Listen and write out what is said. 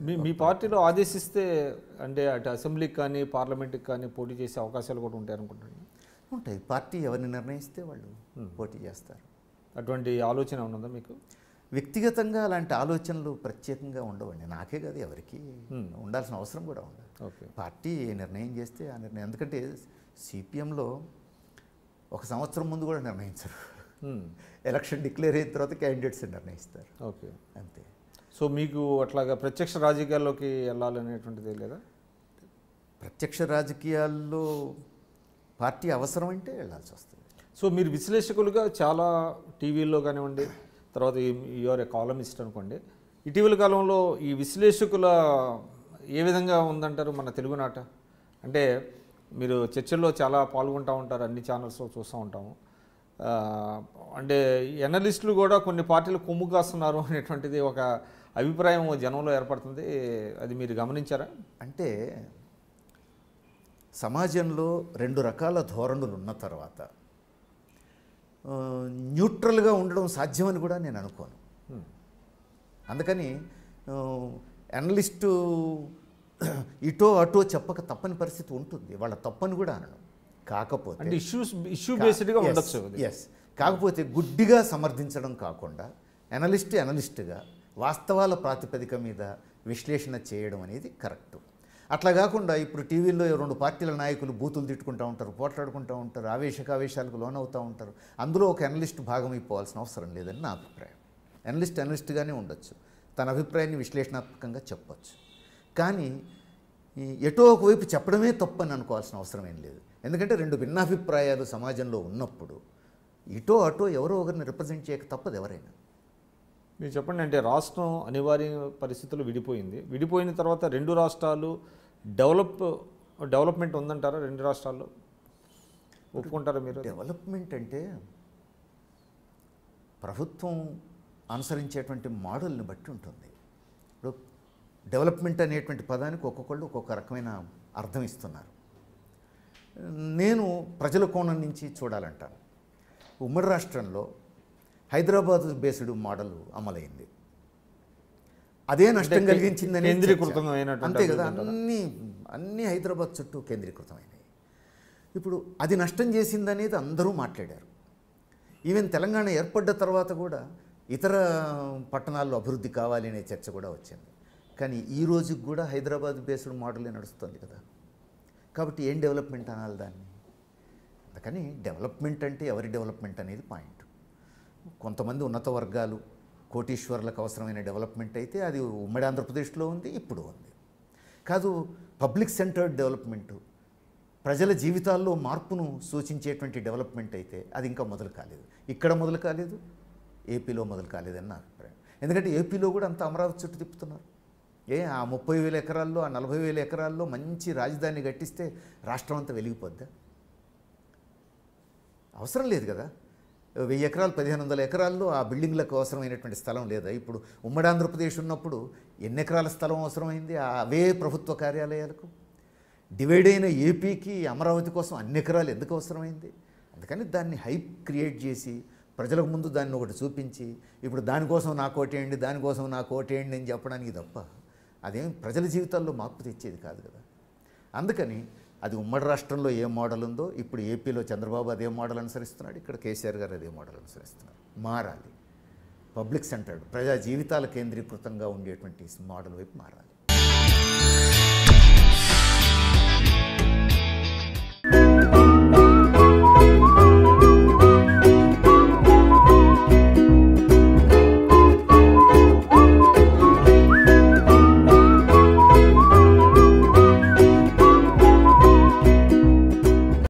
మీ మీ పార్టీలో ఆదేశిస్తే అంటే అటు అసెంబ్లీకి కానీ పార్లమెంట్కి కానీ పోటీ చేసే అవకాశాలు కూడా ఉంటాయి అనుకుంటున్నాను. ఉంటాయి. పార్టీ ఎవరిని నిర్ణయిస్తే వాళ్ళు పోటీ చేస్తారు. అటువంటి ఆలోచన ఉన్నదా మీకు? వ్యక్తిగతంగా అలాంటి ఆలోచనలు ప్రత్యేకంగా ఉండవండి. నాకే కాదు, ఎవరికి ఉండాల్సిన అవసరం కూడా ఉండదు. ఓకే. పార్టీ నిర్ణయం చేస్తే ఆ నిర్ణయం, ఎందుకంటే సిపిఎంలో ఒక సంవత్సరం ముందు కూడా నిర్ణయించరు. ఎలక్షన్ డిక్లేర్ అయిన తర్వాత క్యాండిడేట్స్ నిర్ణయిస్తారు. ఓకే, అంతే. సో మీకు అట్లాగా ప్రత్యక్ష రాజకీయాల్లోకి వెళ్ళాలనేటువంటిది లేదా? ప్రత్యక్ష రాజకీయాల్లో పార్టీ అవసరం అంటే వెళ్ళాల్సి వస్తుంది. సో మీరు విశ్లేషకులుగా చాలా టీవీల్లో కానివ్వండి, తర్వాత యువర్ ఏ కాలమిస్ట్ అనుకోండి, ఇటీవల కాలంలో ఈ విశ్లేషకుల ఏ విధంగా ఉందంటారు మన తెలుగునాట? అంటే మీరు చర్చల్లో చాలా పాల్గొంటూ ఉంటారు, అన్ని ఛానల్స్లో చూస్తూ ఉంటాము. అంటే ఎనలిస్టులు కూడా కొన్ని పార్టీలు కొమ్ము కాస్తున్నారు అనేటువంటిది ఒక అభిప్రాయం జనంలో ఏర్పడుతుంది. అది మీరు గమనించారా? అంటే సమాజంలో రెండు రకాల ధోరణులు ఉన్న తర్వాత న్యూట్రల్గా ఉండడం సాధ్యమని కూడా నేను అనుకోను. అందుకని అనలిస్టు ఇటో అటో చెప్పక తప్పని పరిస్థితి ఉంటుంది. వాళ్ళ తప్పని కూడా అనను. కాకపోతే అంటే ఇష్యూ బేస్డ్గా ఉండొచ్చు. ఎస్, కాకపోతే గుడ్డిగా సమర్థించడం కాకుండా అనలిస్టుగా వాస్తవాల ప్రాతిపదిక మీద విశ్లేషణ చేయడం అనేది కరెక్టు. అట్లా కాకుండా ఇప్పుడు టీవీల్లో రెండు పార్టీల నాయకులు బూతులు తిట్టుకుంటూ ఉంటారు, పోట్లాడుకుంటూ ఉంటారు, ఆవేశాలకు లోనవుతూ ఉంటారు. అందులో ఒక అనలిస్ట్ భాగమైపోవాల్సిన అవసరం లేదని నా అభిప్రాయం. అనలిస్ట్గానే ఉండొచ్చు, తన అభిప్రాయాన్ని విశ్లేషణాత్మకంగా చెప్పొచ్చు. కానీ ఎటో ఒకవైపు చెప్పడమే తప్పని అనుకోవాల్సిన అవసరం ఏం లేదు. ఎందుకంటే రెండు భిన్నాభిప్రాయాలు సమాజంలో ఉన్నప్పుడు ఇటో అటో ఎవరో ఒకరిని రిప్రజెంట్ చేయక తప్పదు ఎవరైనా. మీరు చెప్పండి, అంటే రాష్ట్రం అనివార్య పరిస్థితులు విడిపోయిన తర్వాత రెండు రాష్ట్రాలు డెవలప్మెంట్ ఉందంటారా? రెండు రాష్ట్రాల్లో ఒప్పుకుంటారా మీరు? డెవలప్మెంట్ అంటే ప్రభుత్వం అనుసరించేటువంటి మోడల్ని బట్టి ఉంటుంది. ఇప్పుడు డెవలప్మెంట్ అనేటువంటి పదానికి ఒక్కొక్కళ్ళు ఒక్కొక్క రకమైన అర్థం ఇస్తున్నారు. నేను ప్రజల కోణం నుంచి చూడాలంటాను. ఉమ్మడి రాష్ట్రంలో హైదరాబాద్ బేస్డ్ మోడల్ అమలైంది. అదే నష్టం కలిగించిందని అంతే కదా, అన్నీ హైదరాబాద్ చుట్టూ కేంద్రీకృతమైనవి. ఇప్పుడు అది నష్టం చేసిందనేది అందరూ మాట్లాడారు. ఈవెన్ తెలంగాణ ఏర్పడ్డ తర్వాత కూడా ఇతర పట్టణాల్లో అభివృద్ధి కావాలి అనే చర్చ కూడా వచ్చింది. కానీ ఈ రోజుకి కూడా హైదరాబాద్ బేస్డ్ మోడలే నడుస్తుంది కదా. కాబట్టి ఏం డెవలప్మెంట్ అనాలి దాన్ని? అందుకని డెవలప్మెంట్ అంటే ఎవరి డెవలప్మెంట్ అనేది పాయింట్. కొంతమంది ఉన్నత వర్గాలు కోటీశ్వర్లకు అవసరమైన డెవలప్మెంట్ అయితే అది ఉమ్మడి ఆంధ్రప్రదేశ్లో ఉంది, ఇప్పుడు ఉంది. కాదు, పబ్లిక్ సెంటర్డ్ డెవలప్మెంటు, ప్రజల జీవితాల్లో మార్పును సూచించేటువంటి డెవలప్మెంట్ అయితే అది ఇంకా మొదలు కాలేదు. ఇక్కడ మొదలు కాలేదు, ఏపీలో మొదలు కాలేదని నా అభిప్రాయం. ఎందుకంటే ఏపీలో కూడా అంత అమరావతి చుట్టూ తిప్పుతున్నారు. ఆ 30,000 ఎకరాల్లో, ఆ 40,000 ఎకరాల్లో మంచి రాజధాని కట్టిస్తే రాష్ట్రం అంతా వెలిగిపోద్దా? అవసరం లేదు కదా. 1000 ఎకరాలు, 1500 ఎకరాల్లో ఆ బిల్డింగ్లకు అవసరమైనటువంటి స్థలం లేదా? ఇప్పుడు ఉమ్మడి ఆంధ్రప్రదేశ్ ఉన్నప్పుడు ఎన్ని ఎకరాల స్థలం అవసరమైంది అవే ప్రభుత్వ కార్యాలయాలకు? డివైడ్ అయిన ఏపీకి అమరావతి కోసం అన్ని ఎకరాలు ఎందుకు అవసరమైంది? అందుకని దాన్ని హైప్ క్రియేట్ చేసి ప్రజలకు ముందు దాన్ని ఒకటి చూపించి ఇప్పుడు దానికోసం నాకు ఓటేయండి, దానికోసం నాకు ఓటేయండి అని చెప్పడానికి తప్ప అదేం ప్రజల జీవితాల్లో మార్పు తెచ్చేది కాదు కదా. అందుకని అది ఉమ్మడి రాష్ట్రంలో ఏ మోడల్ ఉందో ఇప్పుడు ఏపీలో చంద్రబాబు అదే మోడల్ అనుసరిస్తున్నాడు, ఇక్కడ కేసీఆర్ గారు అదే మోడల్ అనుసరిస్తున్నారు. మారాలి. పబ్లిక్ సెంటర్డ్, ప్రజా జీవితాల కేంద్రీకృతంగా ఉండేటువంటి మోడల్ వైపు మారాలి.